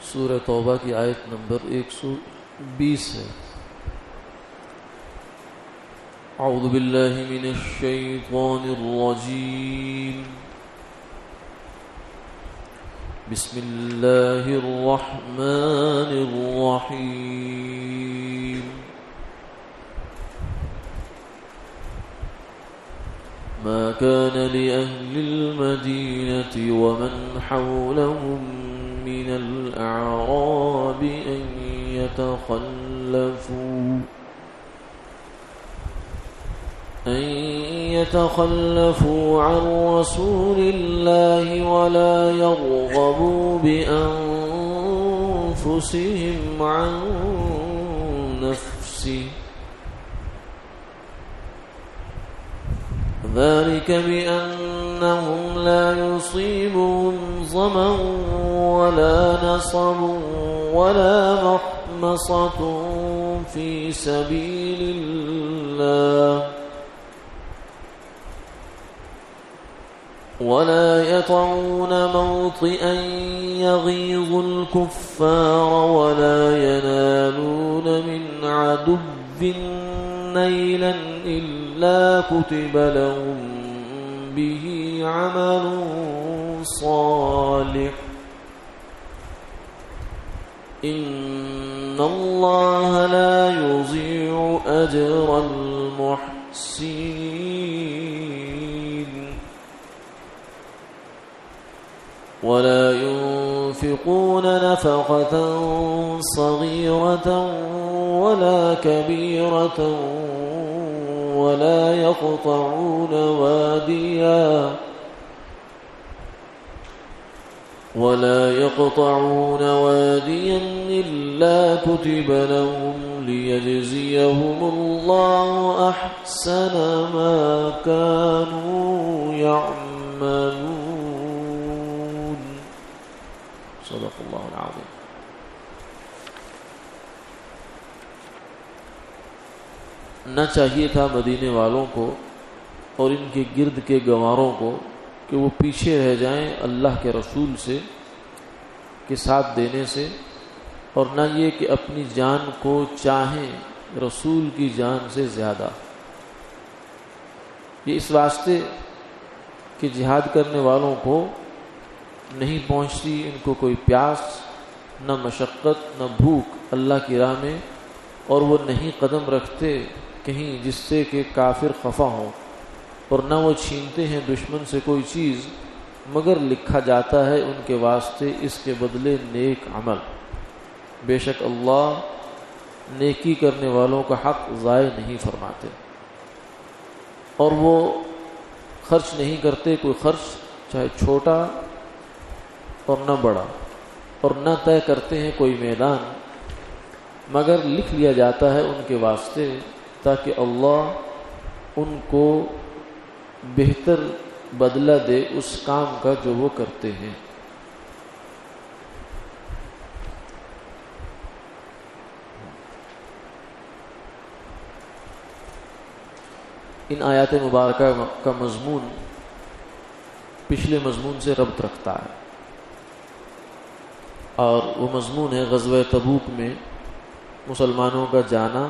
سورہ توبہ کی آیت نمبر 120 ہے۔ اعوذ باللہ من الشیطان الرجیم، بسم اللہ الرحمن الرحیم۔ ما كان لأهل المدينة ومن حولهم من الأعراب أن يتخلفوا عن رسول الله ولا يرغبوا بأنفسهم عن نفسه، ذلك بأنهم لا يصيبهم ظمأ ولا نصب ولا مخمصة في سبيل الله ولا يطعون موطئا يغيظ الكفار ولا ينالون من عدو نيلا إلا كتب لهم به عمل صالح إن الله لا يضيع أجر المحسنين ولا ينفقون نفقة صغيرة ولا كبيرة ولا يقطعون واديا إلا كتب لهم ليجزيهم الله أحسن ما كانوا يعملون صدق الله العظيم۔ نہ چاہیے تھا مدینے والوں کو اور ان کے گرد کے گواروں کو کہ وہ پیچھے رہ جائیں اللہ کے رسول سے کے ساتھ دینے سے، اور نہ یہ کہ اپنی جان کو چاہیں رسول کی جان سے زیادہ۔ یہ اس واسطے کہ جہاد کرنے والوں کو نہیں پہنچتی ان کو کوئی پیاس، نہ مشقت، نہ بھوک اللہ کی راہ میں، اور وہ نہیں قدم رکھتے کہیں جس سے کہ کافر خفا ہوں، اور نہ وہ چھینتے ہیں دشمن سے کوئی چیز مگر لکھا جاتا ہے ان کے واسطے اس کے بدلے نیک عمل۔ بے شک اللہ نیکی کرنے والوں کا حق ضائع نہیں فرماتے، اور وہ خرچ نہیں کرتے کوئی خرچ چاہے چھوٹا اور نہ بڑا، اور نہ طے کرتے ہیں کوئی میدان مگر لکھ لیا جاتا ہے ان کے واسطے تاکہ اللہ ان کو بہتر بدلہ دے اس کام کا جو وہ کرتے ہیں۔ ان آیات مبارکہ کا مضمون پچھلے مضمون سے ربط رکھتا ہے، اور وہ مضمون ہے غزوہ تبوک میں مسلمانوں کا جانا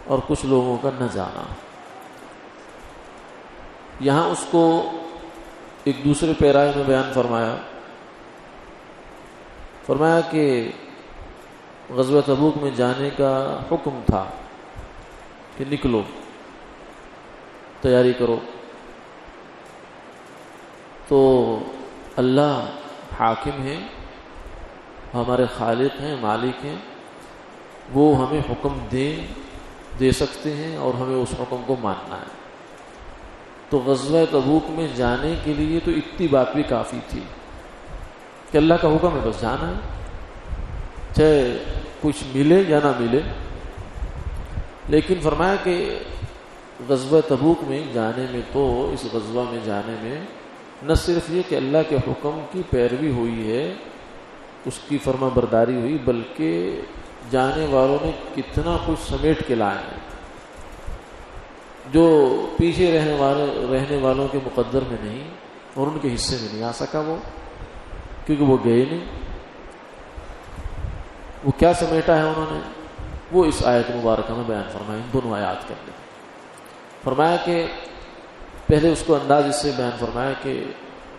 اور کچھ لوگوں کا نہ جانا۔ یہاں اس کو ایک دوسرے پیرائے میں بیان فرمایا کہ غزوہ تبوک میں جانے کا حکم تھا کہ نکلو، تیاری کرو، تو اللہ حاکم ہیں، ہمارے خالق ہیں، مالک ہیں، وہ ہمیں حکم دے سکتے ہیں اور ہمیں اس حکم کو ماننا ہے۔ تو غزوہ تبوک میں جانے کے لیے تو اتنی بات بھی کافی تھی کہ اللہ کا حکم ہے، بس جانا ہے، چاہے کچھ ملے یا نہ ملے۔ لیکن فرمایا کہ غزوہ تبوک میں جانے میں تو اس غزوہ میں جانے میں نہ صرف یہ کہ اللہ کے حکم کی پیروی ہوئی ہے، اس کی فرما برداری ہوئی، بلکہ جانے والوں نے کتنا کچھ سمیٹ کے لائے ہیں جو پیچھے رہنے والوں کے مقدر میں نہیں اور ان کے حصے میں نہیں آ سکا وہ، کیونکہ وہ گئے نہیں۔ وہ کیا سمیٹا ہے انہوں نے، وہ اس آیت مبارکہ میں بیان فرمایا، ان دونوں آیات کے اندر فرمایا کہ پہلے اس کو انداز اس سے بیان فرمایا کہ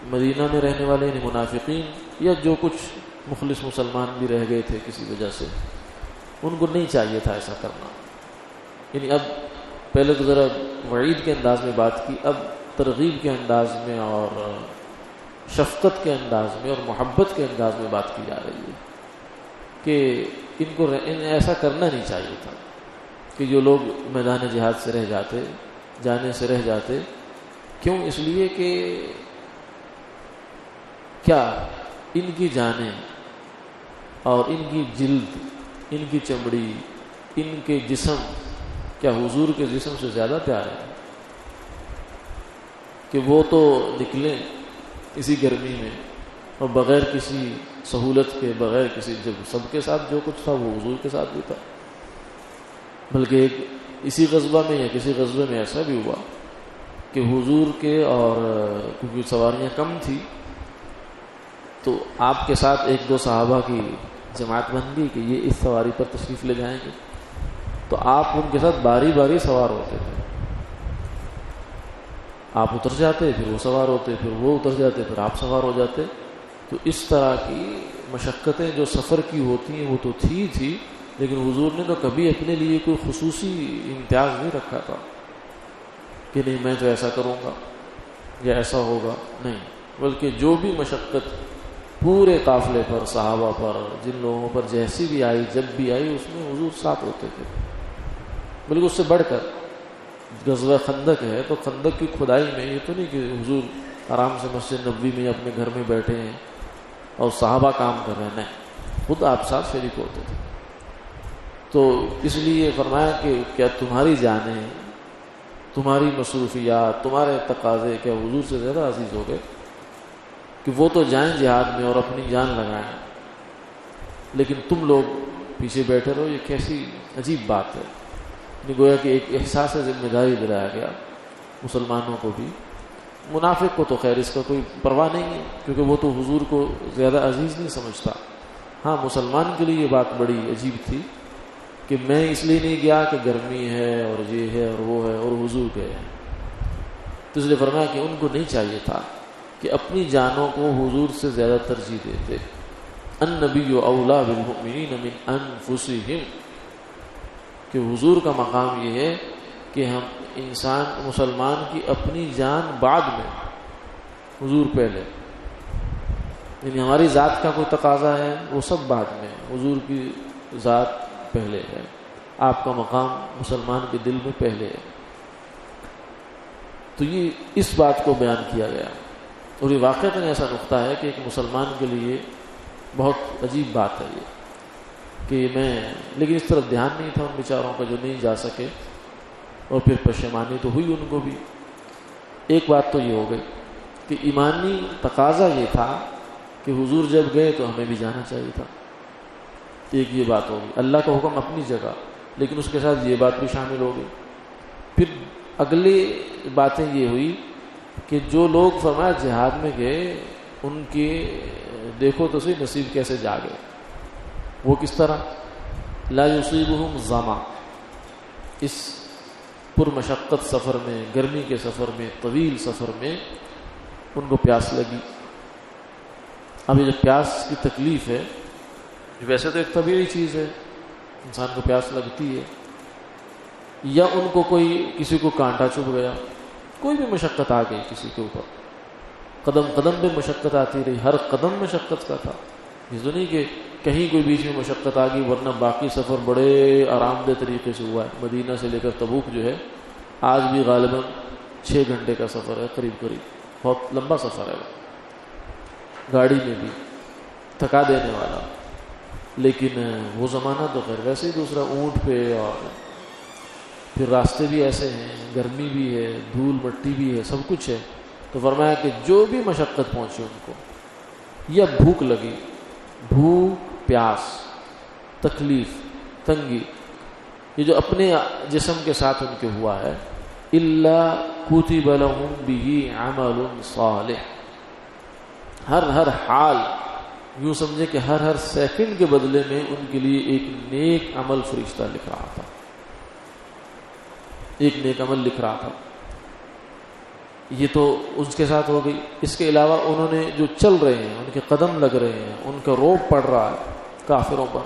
مدینہ میں رہنے والے یعنی منافقین یا جو کچھ مخلص مسلمان بھی رہ گئے تھے کسی وجہ سے، ان کو نہیں چاہیے تھا ایسا کرنا. یعنی اب پہلے تو ذرا وعید کے انداز میں بات کی، اب ترغیب کے انداز میں اور شفقت کے انداز میں اور محبت کے انداز میں بات کی جا رہی ہے کہ ان کو ایسا کرنا نہیں چاہیے تھا کہ جو لوگ میدان جہاد سے رہ جاتے، جانے سے رہ جاتے. کیوں؟ اس لیے کہ کیا ان کی جانیں اور ان کی جلد، ان کی چمڑی، ان کے جسم کیا حضور کے جسم سے زیادہ پیارے ہیں کہ وہ تو نکلیں اسی گرمی میں اور بغیر کسی سہولت کے، بغیر کسی، جب سب کے ساتھ جو کچھ تھا وہ حضور کے ساتھ بھی تھا. بلکہ ایک اسی غزوہ میں یا کسی غزوے میں ایسا بھی ہوا کہ حضور کے، اور کیونکہ سواریاں کم تھی تو آپ کے ساتھ ایک دو صحابہ کی جماعت بن گئی کہ یہ اس سواری پر تشریف لے جائیں گے، تو آپ ان کے ساتھ باری باری سوار ہوتے تھے. آپ اتر جاتے، پھر وہ سوار ہوتے، پھر وہ اتر جاتے، پھر آپ سوار ہو جاتے. تو اس طرح کی مشقتیں جو سفر کی ہوتی ہیں وہ تو تھی، لیکن حضور نے تو کبھی اپنے لیے کوئی خصوصی امتیاز نہیں رکھا تھا کہ نہیں میں تو ایسا کروں گا یا ایسا ہوگا، نہیں. بلکہ جو بھی مشقت پورے قافلے پر، صحابہ پر، جن لوگوں پر جیسی بھی آئی، جب بھی آئی، اس میں حضور ساتھ ہوتے تھے. بلکہ اس سے بڑھ کر غزوہ خندق ہے تو خندق کی کھدائی میں یہ تو نہیں کہ حضور آرام سے مسجد نبوی میں اپنے گھر میں بیٹھے ہیں اور صحابہ کام کر رہے ہیں، نہیں، خود آپ ساتھ شریک ہوتے تھے. تو اس لیے فرمایا کہ کیا تمہاری جانیں، تمہاری مصروفیات، تمہارے تقاضے کیا حضور سے زیادہ عزیز ہو گئے کہ وہ تو جائیں جہاد میں اور اپنی جان لگائیں، لیکن تم لوگ پیچھے بیٹھے رہو. یہ کیسی عجیب بات ہے. گویا کہ ایک احساس ذمہ داری دلایا گیا مسلمانوں کو بھی. منافق کو تو خیر اس کا کوئی پرواہ نہیں ہے کیونکہ وہ تو حضور کو زیادہ عزیز نہیں سمجھتا. ہاں، مسلمان کے لیے یہ بات بڑی عجیب تھی کہ میں اس لیے نہیں گیا کہ گرمی ہے اور یہ ہے اور وہ ہے اور حضور گئے ہیں. تو اس لیے فرمایا کہ ان کو نہیں چاہیے تھا کہ اپنی جانوں کو حضور سے زیادہ ترجیح دیتے. النبی اولیٰ بالمؤمنین من انفسہم، کہ حضور کا مقام یہ ہے کہ ہم انسان مسلمان کی اپنی جان بعد میں، حضور پہلے. یعنی ہماری ذات کا کوئی تقاضا ہے وہ سب بعد میں، حضور کی ذات پہلے ہے، آپ کا مقام مسلمان کے دل میں پہلے ہے. تو یہ اس بات کو بیان کیا گیا اور یہ واقعتاً ایسا نقطہ ہے کہ ایک مسلمان کے لیے بہت عجیب بات ہے یہ کہ لیکن اس طرف دھیان نہیں تھا ان بیچاروں کا جو نہیں جا سکے، اور پھر پشیمانی تو ہوئی ان کو بھی. ایک بات تو یہ ہو گئی کہ ایمانی تقاضا یہ تھا کہ حضور جب گئے تو ہمیں بھی جانا چاہیے تھا. ایک یہ بات ہوگی، اللہ کا حکم اپنی جگہ، لیکن اس کے ساتھ یہ بات بھی شامل ہو گئی. پھر اگلی باتیں یہ ہوئی کہ جو لوگ فرمایا جہاد میں گئے ان کے دیکھو تو صحیح نصیب کیسے جاگے. وہ کس طرح؟ لا یصیبہم ظما، اس پرمشقت سفر میں، گرمی کے سفر میں، طویل سفر میں ان کو پیاس لگی. اب یہ جو پیاس کی تکلیف ہے ویسے تو ایک طبیعی چیز ہے، انسان کو پیاس لگتی ہے، یا ان کو کسی کو کانٹا چبھ گیا، کوئی بھی مشقت آ گئی کسی کے اوپر، قدم قدم پہ مشقت آتی رہی، ہر قدم مشقت کا تھا. یہ تو نہیں کہ کہیں کوئی بیچ میں مشقت آ گئی ورنہ باقی سفر بڑے آرام دہ طریقے سے ہوا ہے. مدینہ سے لے کر تبوک جو ہے آج بھی غالباً 6 گھنٹے کا سفر ہے، قریب بہت لمبا سفر ہے، گاڑی میں بھی تھکا دینے والا. لیکن وہ زمانہ تو خیر ویسے ہی دوسرا، اونٹ پہ، اور پھر راستے بھی ایسے ہیں، گرمی بھی ہے، دھول مٹی بھی ہے، سب کچھ ہے. تو فرمایا کہ جو بھی مشقت پہنچی ان کو، یا بھوک لگی، بھوک، پیاس، تکلیف، تنگی، یہ جو اپنے جسم کے ساتھ ان کے ہوا ہے، الا کتب لهم به عمل صالح، ہر حال یوں سمجھے کہ ہر سیکنڈ کے بدلے میں ان کے لیے ایک نیک عمل فرشتہ لکھ رہا تھا، ایک نیک عمل لکھ رہا تھا۔ یہ تو اس کے ساتھ ہو گئی۔ اس کے علاوہ انہوں نے جو چل رہے ہیں، ان کے قدم لگ رہے ہیں، ان کا روب پڑ رہا ہے کافروں پر،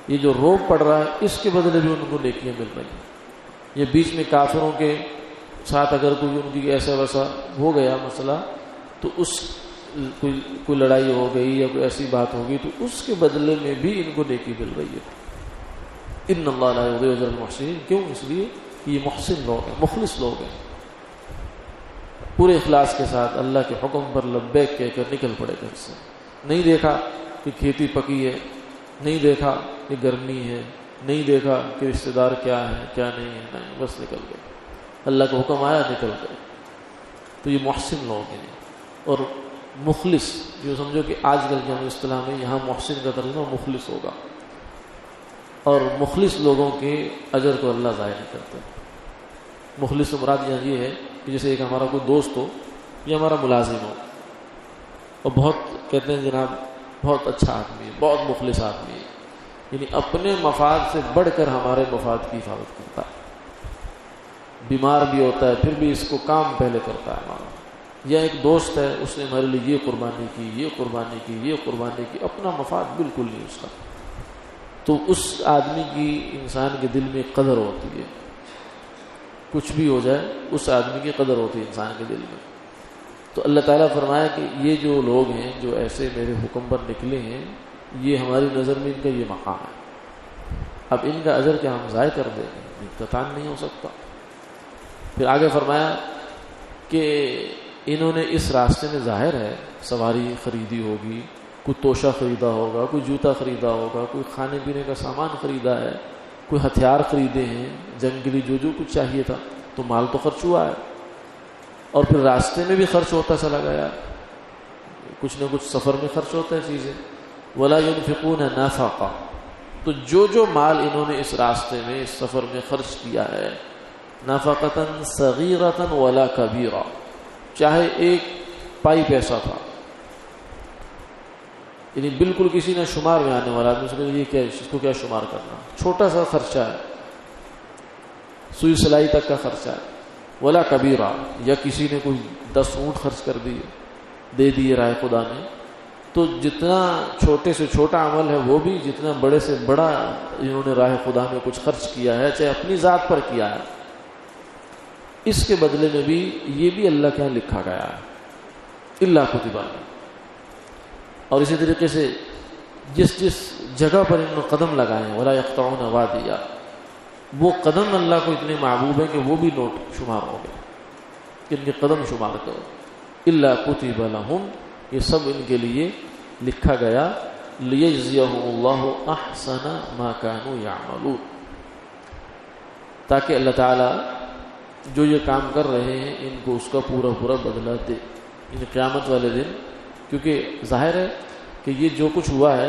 یہ جو روب پڑ رہا ہے اس کے بدلے بھی ان کو نیکیاں مل رہی ہیں۔ یہ بیچ میں کافروں کے ساتھ اگر کوئی ان کی ایسا ویسا ہو گیا مسئلہ، تو اس کوئی لڑائی ہو گئی یا کوئی ایسی بات ہوگی تو اس کے بدلے میں بھی ان کو نیکی مل رہی ہے۔ ان اللہ لا یضیع اجر المحسنین، کیوں؟ اس لیے کہ یہ محسن لوگ ہیں، مخلص لوگ ہیں، پورے اخلاص کے ساتھ اللہ کے حکم پر لبیک کہہ کر نکل پڑے گھر سے۔ نہیں دیکھا کہ کھیتی پکی ہے، نہیں دیکھا کہ گرمی ہے، نہیں دیکھا کہ رشتہ دار کیا ہے کیا نہیں ہے، نہیں، بس نکل گئے۔ اللہ کا حکم آیا، نکل گئے۔ تو یہ محسن لوگ ہیں۔ اور مخلص جو سمجھو کہ آج کل کے ہم اصطلاح میں یہاں محسن کا ترجمہ مخلص ہوگا، اور مخلص لوگوں کے اجر کو اللہ ضائع نہیں کرتا۔ مخلص سے مراد یہاں یہ ہے کہ جیسے ایک ہمارا کوئی دوست ہو یا ہمارا ملازم ہو، اور بہت کہتے ہیں جناب بہت اچھا آدمی ہے، بہت مخلص آدمی ہے، یعنی اپنے مفاد سے بڑھ کر ہمارے مفاد کی حفاظت کرتا ہے، بیمار بھی ہوتا ہے پھر بھی اس کو کام پہلے کرتا ہے ہمارا۔ یا ایک دوست ہے، اس نے ہمارے لیے یہ قربانی کی، یہ قربانی کی، یہ قربانی کی، اپنا مفاد بالکل نہیں اس کا، تو اس آدمی کی انسان کے دل میں قدر ہوتی ہے، کچھ بھی ہو جائے اس آدمی کی قدر ہوتی ہے انسان کے دل میں۔ تو اللہ تعالیٰ فرمایا کہ یہ جو لوگ ہیں جو ایسے میرے حکم پر نکلے ہیں، یہ ہماری نظر میں ان کا یہ مقام ہے، اب ان کا اجر کیا ہم ضائع کر دیں گے؟ قطعاً نہیں ہو سکتا۔ پھر آگے فرمایا کہ انہوں نے اس راستے میں ظاہر ہے سواری خریدی ہوگی، کوئی توشہ خریدا ہوگا، کوئی جوتا خریدا ہوگا، کوئی کھانے پینے کا سامان خریدا ہے، کوئی ہتھیار خریدے ہیں جنگ کے لیے، جو کچھ چاہیے تھا، تو مال تو خرچ ہوا ہے، اور پھر راستے میں بھی خرچ ہوتا چلا گیا، کچھ نہ کچھ سفر میں خرچ ہوتا ہے چیزیں۔ ولا ينفقون نفقا، تو جو مال انہوں نے اس راستے میں اس سفر میں خرچ کیا ہے، نفقتا صغیرتا ولا کبیرا، چاہے ایک پائی پیسہ تھا، یعنی بالکل کسی نے شمار میں آنے والا آدمی، یہ کیا، اس کو کیا شمار کرنا، چھوٹا سا خرچہ ہے، سوئی سلائی تک کا خرچہ ہے، ولا کبیرہ، یا کسی نے کوئی 10 اونٹ خرچ کر دیے، دے دیے راہ خدا میں، تو جتنا چھوٹے سے چھوٹا عمل ہے وہ بھی، جتنا بڑے سے بڑا انہوں نے راہ خدا میں کچھ خرچ کیا ہے، چاہے اپنی ذات پر کیا ہے، اس کے بدلے میں بھی یہ بھی اللہ کے یہاں لکھا گیا ہے، اللہ کتبہ۔ اور اسی طریقے سے جس جگہ پر انہوں نے قدم لگائے ہیں، ولا یقطعون وادیا، وہ قدم اللہ کو اتنے محبوب ہیں کہ وہ بھی نوٹ شمار ہو گئے، ان کے قدم شمار کرو، الا کتب لہم، یہ سب ان کے لیے لکھا گیا، لیجزیہم اللہ احسن ما کانوا یعملون، تاکہ اللہ تعالی جو یہ کام کر رہے ہیں ان کو اس کا پورا بدلہ دے ان قیامت والے دن۔ کیونکہ ظاہر ہے کہ یہ جو کچھ ہوا ہے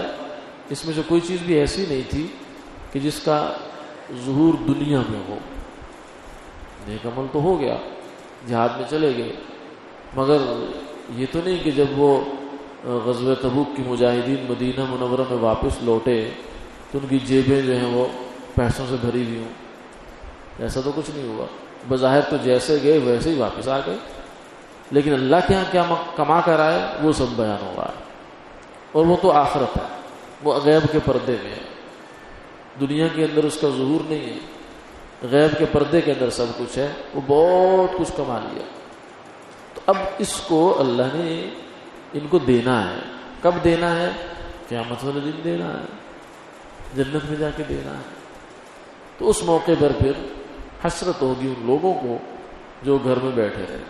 اس میں سے کوئی چیز بھی ایسی نہیں تھی کہ جس کا ظہور دنیا میں ہو۔ نیک عمل تو ہو گیا، جہاد میں چلے گئے، مگر یہ تو نہیں کہ جب وہ غزوہ تبوک کی مجاہدین مدینہ منورہ میں واپس لوٹے تو ان کی جیبیں جو ہیں وہ پیسوں سے بھری ہوئی ہوں، ایسا تو کچھ نہیں ہوا۔ بظاہر تو جیسے گئے ویسے ہی واپس آ گئے، لیکن اللہ کے ہاں کیا کما کر آئے وہ سب بیان ہو رہا ہے، اور وہ تو آخرت ہے، وہ غیب کے پردے میں ہے، دنیا کے اندر اس کا ظہور نہیں ہے، غیب کے پردے کے اندر سب کچھ ہے، وہ بہت کچھ کما لیا۔ تو اب اس کو اللہ نے ان کو دینا ہے، کب دینا ہے؟ قیامت والے دن دینا ہے، جنت میں جا کے دینا ہے۔ تو اس موقع پر پھر حسرت ہوگی ان لوگوں کو جو گھر میں بیٹھے رہے۔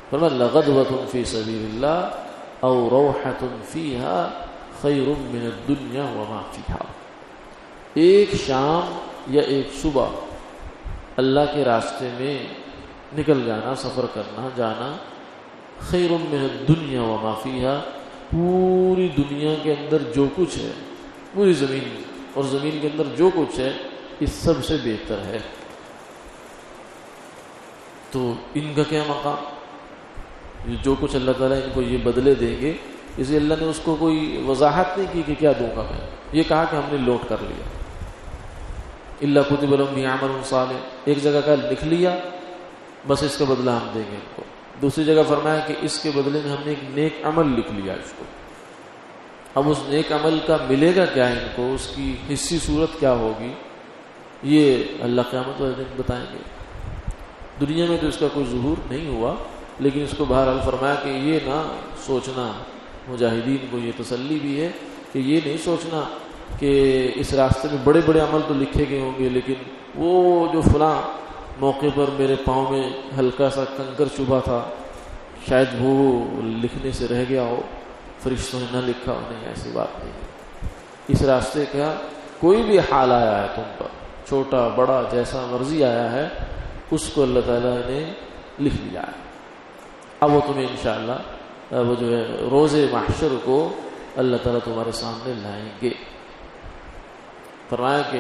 فرمایا لغدوۃ فی سبیل اللہ او روحۃ فیہا خیر من الدنیا وما فیہا، ایک شام یا ایک صبح اللہ کے راستے میں نکل جانا، سفر کرنا، جانا، خیر من الدنیا وما فیہا، پوری دنیا کے اندر جو کچھ ہے، پوری زمین اور زمین کے اندر جو کچھ ہے، اس سب سے بہتر ہے۔ تو ان کا کیا مقام، جو کچھ اللہ تعالیٰ ان کو یہ بدلے دیں گے، اس لیے اللہ نے اس کو کوئی وضاحت نہیں کی کہ کیا دوں گا میں، یہ کہا کہ ہم نے لوٹ کر لیا. اللہ کتب لهم به عمل صالح، ایک جگہ کا لکھ لیا بس اس کا بدلہ ہم دیں گے ان کو. دوسری جگہ فرمایا کہ اس کے بدلے میں ہم نے ایک نیک عمل لکھ لیا اس کو. اب اس نیک عمل کا ملے گا کیا ان کو، اس کی حصی صورت کیا ہوگی، یہ اللہ قیامت والے دن بتائیں گے. دنیا میں تو اس کا کوئی ظہور نہیں ہوا، لیکن اس کو بہرحال فرمایا کہ یہ نہ سوچنا، مجاہدین کو یہ تسلی بھی ہے کہ یہ نہیں سوچنا کہ اس راستے میں بڑے بڑے عمل تو لکھے گئے ہوں گے، لیکن وہ جو فلاں موقع پر میرے پاؤں میں ہلکا سا کنکر چبھا تھا، شاید وہ لکھنے سے رہ گیا ہو، فرشتوں نے نہ لکھا ہو. نہیں، ایسی بات نہیں. اس راستے کا کوئی بھی حال آیا ہے تم پر، چھوٹا بڑا جیسا مرضی آیا ہے، اس کو اللہ تعالیٰ نے لکھ لیا ہے. اب وہ تمہیں انشاءاللہ وہ جو ہے روز محشر کو اللہ تعالیٰ تمہارے سامنے لائیں گے. فرمایا کہ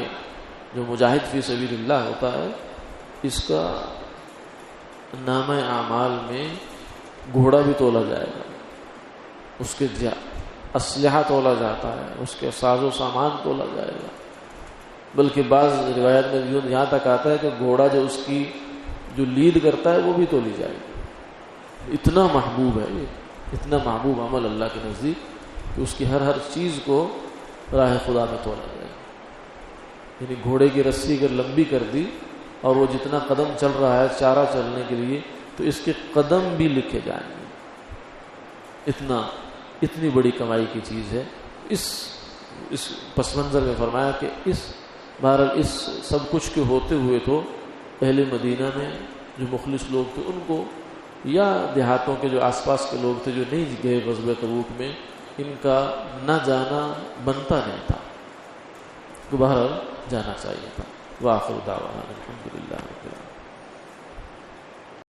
جو مجاہد فی سبیل اللہ ہوتا ہے، اس کا نامہ اعمال میں گھوڑا بھی تولا جائے گا، اس کے اسلحہ تولا جاتا ہے، اس کے ساز و سامان تولا جائے گا. بلکہ بعض روایت میں یہاں تک آتا ہے کہ گھوڑا جو اس کی جو لید کرتا ہے وہ بھی تولی جائے گی. اتنا محبوب ہے یہ، اتنا محبوب عمل اللہ کے نزدیک کہ اس کی ہر چیز کو راہ خدا میں تولا جائے گا. یعنی گھوڑے کی رسی اگر لمبی کر دی اور وہ جتنا قدم چل رہا ہے چارہ چلنے کے لیے، تو اس کے قدم بھی لکھے جائیں گے. اتنی بڑی کمائی کی چیز ہے. اس پس منظر میں فرمایا کہ بہرحال اس سب کچھ کے ہوتے ہوئے تو اہل مدینہ میں جو مخلص لوگ تھے ان کو، یا دیہاتوں کے جو آس پاس کے لوگ تھے جو نہیں گئے غزوہ تبوک میں، ان کا نہ جانا بنتا نہیں تھا، تو بہرحال جانا چاہیے تھا. وآخر دعوانا الحمدللہ.